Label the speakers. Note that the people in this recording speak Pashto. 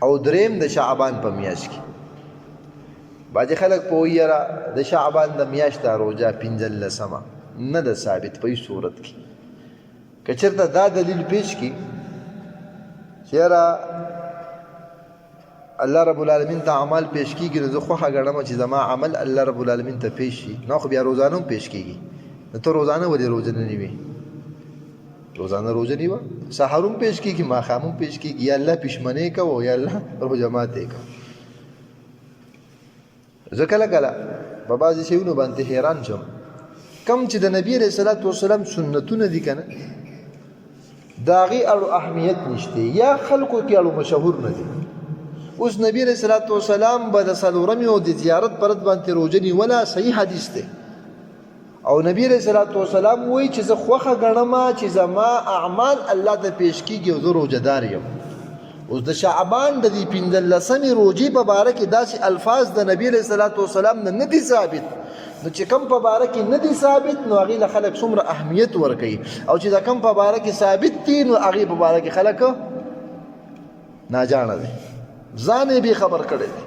Speaker 1: او دریم د شعبان په میاشت کې بعضې خلک په وایي یاره د شعبان د میاشت دا روژه 15 نه ده ثابت په هیڅ صورت کې که چېرته دا دلیل پیش کړي چې یاره الله رب العالمین ته عمل پیش کیږي نو زه خوښه ګڼم چې زما عمل الله رب العالمین ته پیش شي نو خو بیا روزانه هم پیش کیږي نو ته روزانه ولې روزه نه نیوې روزانه روزه نیوه سحر هم پیش کیږي ماښام هم پیش کیږي یا الله پښمنۍ کوه یا الله روژه ماتې کوه زه کله کله په بعضې شیونو باندې حیران شم کم چې د نبي علیه صلات وسلام سنتونه دي که نه د هغې اړو اهمیت نشته یا خلکو کې اړو مشهور نه دي اوس نبی علیه صلات وسلام به د څلورمې او د زیارت پر ورځ باندې روژه نیوله صحیح حدیث دی او نبی علیه صلات وسلام وایي چې زه خوښه ګڼم چې زما اعمال الله ته پیش کیږي او زه روژهدار یم اوس د شعبان د دې 15مې روژې په باره کې داسې الفاظ د نبی علیه صلات وسلام نه دي ثابت نو چې کم په باره کې نه دي ثابت نو هغې له خلک څومره اهمیت ورکوي او چې د کم په باره کې ثابت دي نو هغې په باره کې خلک ناجانه دي ځان یې بې خبر کړی دی